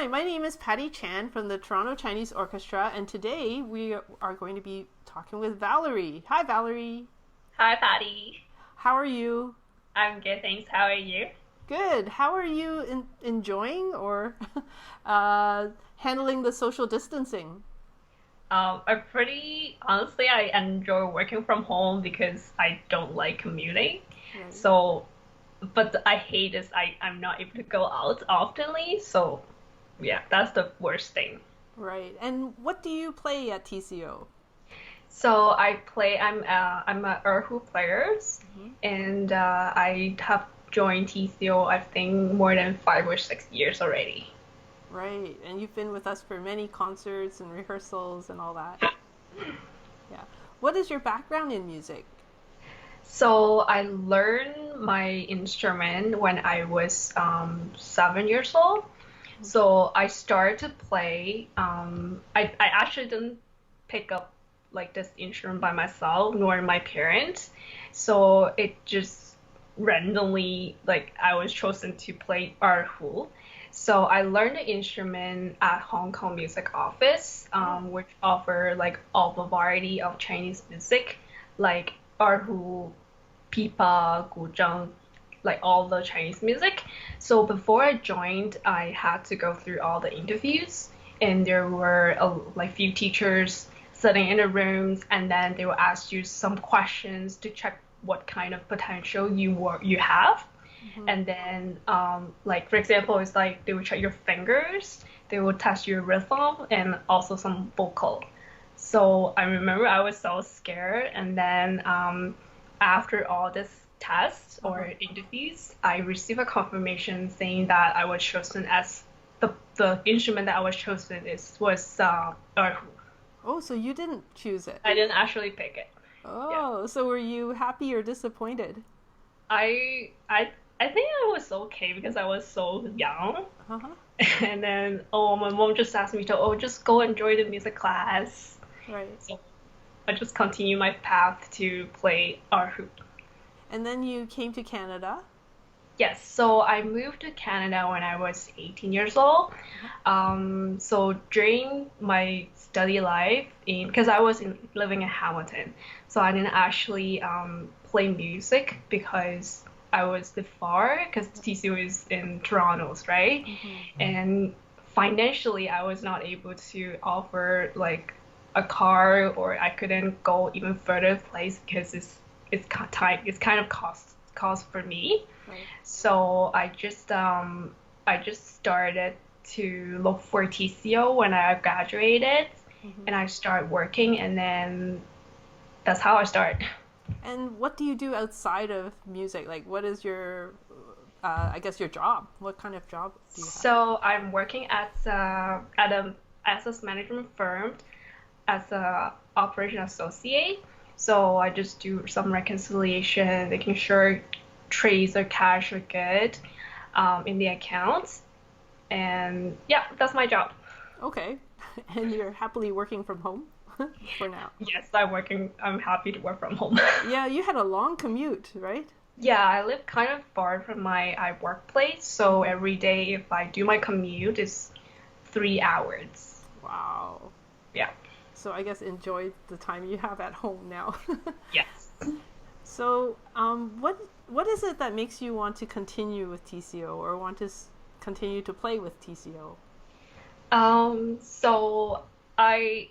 Hi, my name is Patty Chan from the Toronto Chinese Orchestra, and today we are going to be talking with Valerie. Hi, Valerie. Hi, Patty. How are you? I'm good, thanks. How are you? Good. How are you enjoying or handling the social distancing? Honestly, I enjoy working from home because I don't like commuting. Right. So, but I hate is I'm not able to go out oftenly. So, yeah, that's the worst thing. Right. And what do you play at TCO? So I'm a erhu player, Hmm. and I have joined TCO I think more than 5 or 6 years already. Right. And you've been with us for many concerts and rehearsals and all that. Yeah. What is your background in music? So I learned my instrument when I was 7 years old. So I started to play. I actually didn't pick up like this instrument by myself, nor my parents. So it just randomly like I was chosen to play erhu. So I learned the instrument at Hong Kong Music Office, Oh, which offer like all the variety of Chinese music, like erhu, pipa, guzheng, like all the Chinese music. So before I joined, I had to go through all the interviews, and there were like few teachers sitting in the rooms, and then they will ask you some questions to check what kind of potential you have. hmm. And then, like for example, it's like they will check your fingers, they will test your rhythm, and also some vocal. So I remember I was so scared, and then after all this tests Uh-huh. or interviews, I received a confirmation saying that I was chosen as the instrument that I was chosen is was erhu. Oh, so you didn't choose it. I didn't actually pick it. Yeah, Oh, so were you happy or disappointed? I I I think I was okay because I was so young. Uh-huh. And then oh, my mom just asked me to just go enjoy the music class. Right. So I just continue my path to play erhu. And then you came to Canada. Yes, so I moved to Canada when I was 18 years old. Uh-huh. So during my study life, because I was living in Hamilton, so I didn't actually play music because I was the far, because TCU is in Toronto's, right? Hmm. And financially, I was not able to offer like a car, or I couldn't go even further place because it's kind of cost for me. Right. So I just started to look for TCO when I graduated, Hmm. and I started working, and then that's how I started. And what do you do outside of music? Like, what is your, I guess, your job? What kind of job do you have? So I'm working at a asset management firm as a operation associate. So I just do some reconciliation, making sure trades or cash are good in the accounts. And yeah, that's my job. Okay. And you're happily working from home for now. Yes, I'm happy to work from home. Yeah, you had a long commute, right? Yeah, I live kind of far from my workplace, so Hmm. every day if I do my commute, it's 3 hours. Wow. Yeah. So I guess enjoy the time you have at home now. Yes. So, what is it that makes you want to continue with TCO or want to continue to play with TCO? So I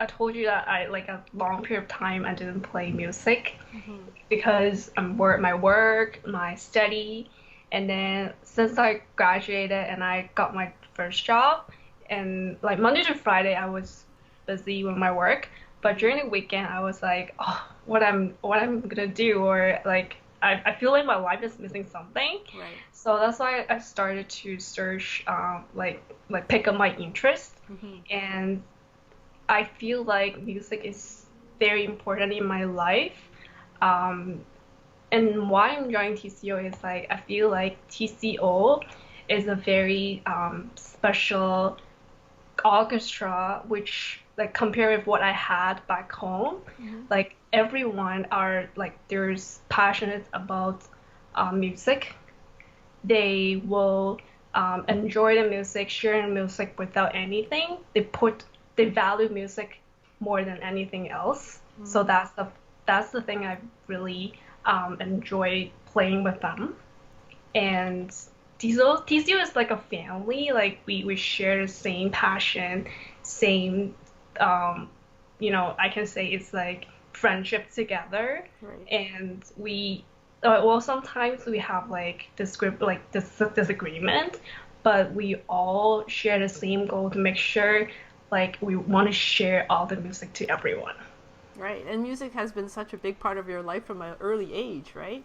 told you that I like a long period of time I didn't play music Hmm. because my work, my study, and then since I graduated and I got my first job, and like Monday to Friday I was busy with my work, but Hmm. during the weekend I was like, oh, what I'm gonna do, or like I feel like my life is missing something. Right. So that's why I started to search, like pick up my interest, Hmm. and I feel like music is very important in my life. Um, and why I'm joining TCO is like I feel like TCO is a very special orchestra, which like compared with what I had back home, Hmm. like everyone are like there's passionate about music. They will enjoy the music, share the music without anything. They value music more than anything else. So Mm. that's the thing I really enjoy playing with them. And TCO is like a family. Like we share the same passion, same um, I can say it's like friendship together. Right. And well, sometimes we have like this disagreement, but we all share the same goal to make sure like we want to share all the music to everyone. Right. And music has been such a big part of your life from an early age, right?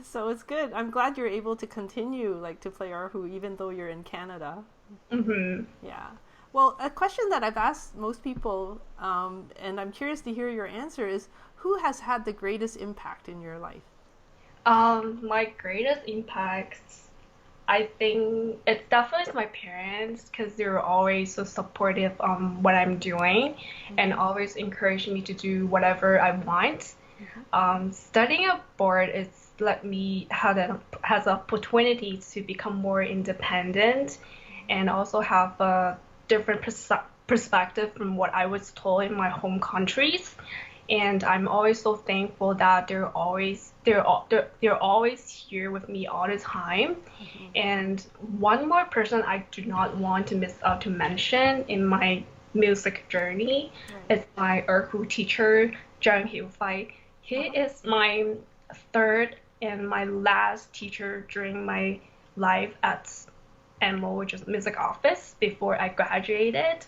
So it's good. I'm glad you're able to continue like to play erhu even though you're in Canada. Hmm. Yeah. Well, a question that I've asked most people, and I'm curious to hear your answer, is who has had the greatest impact in your life? My greatest impacts, I think it's definitely my parents because they're always so supportive on what I'm doing and Mm-hmm. always encourage me to do whatever I want. Mm-hmm. Studying abroad it's let me had an has opportunity to become more independent and also have a different perspective from what I was told in my home countries. And I'm always so thankful that they're always here with me all the time. Mm-hmm. And one more person I do not want to miss out to mention in my music journey Right. is my erhu teacher, Zhang Hiufai. He Uh-huh. is my third and my last teacher during my life at MO, which is music office, before I graduated.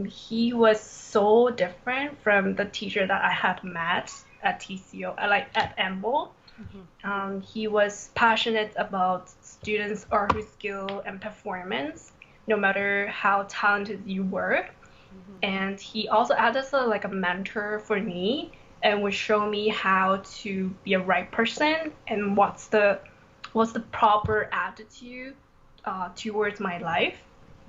He was so different from the teacher that I had met at TCO, like at MO. Mm-hmm. He was passionate about students' art skill and performance, no matter how talented you were. Mm-hmm. And he also acted as like a mentor for me and would show me how to be a right person and what's the proper attitude towards my life.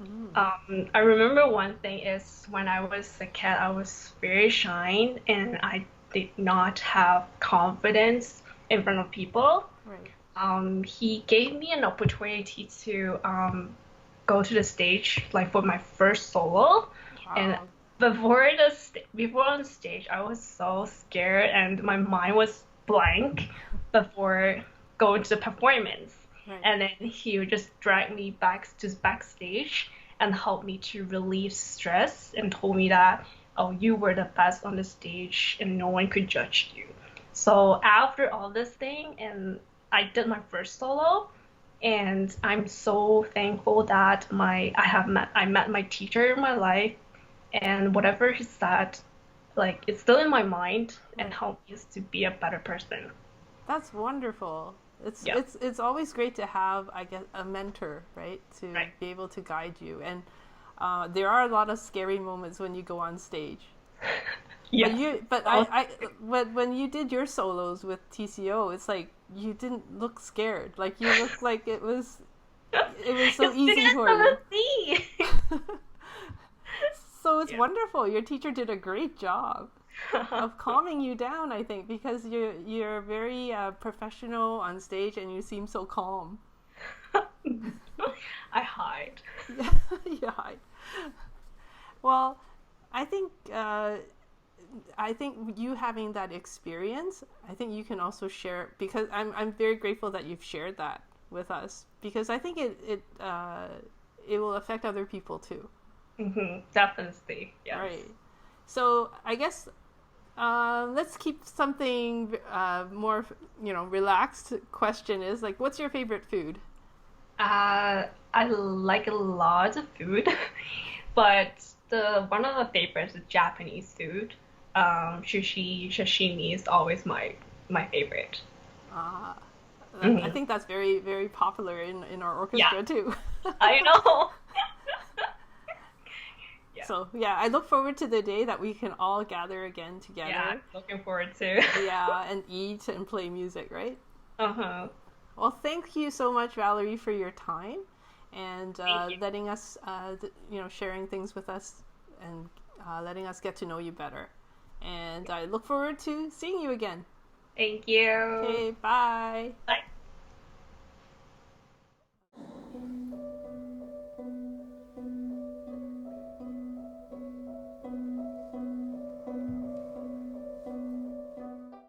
Mm-hmm. I remember one thing is when I was a kid, I was very shy and I did not have confidence in front of people. Right. He gave me an opportunity to go to the stage, like for my first solo. And Wow. before on stage, I was so scared and my mind was blank before going to the performance. Right. And then he would just drag me backstage and help me to relieve stress and told me that, oh, you were the best on the stage and no one could judge you. So after all this thing, and I did my first solo, and I'm so thankful that I met my teacher in my life, and whatever he said, like it's still in my mind and Right. helped me to be a better person. That's wonderful. It's Yeah, it's it's always great to have, I guess, a mentor, right, to right. be able to guide you. And there are a lot of scary moments when you go on stage. But Yes. you, but Oh, when you did your solos with TCO, it's like you didn't look scared. Like you looked like it was so because you easy guys for you. never see. So it's Yeah. wonderful. Your teacher did a great job of calming you down, I think, because you're very professional on stage and you seem so calm. I hide. Yeah, yeah. Well, I think you having that experience, I think you can also share because I'm very grateful that you've shared that with us because I think it will affect other people too. Definitely, yes. Right. So I guess let's keep something more, relaxed. Question is like, what's your favorite food? I like a lot of food, but the one of the favorites is Japanese food. Sashimi is always my favorite. Uh, I Hmm. think that's very, very popular in our Yeah, orchestra too. I know. Yeah, So yeah, I look forward to the day that we can all gather again yeah, together. looking forward to. Yeah, and eat and play music, right? Uh-huh. Well, thank you so much, Valerie, for your time and Thank you. letting us, sharing things with us and letting us get to know you better. And I look forward to seeing you again. Thank you. Okay, bye. Bye.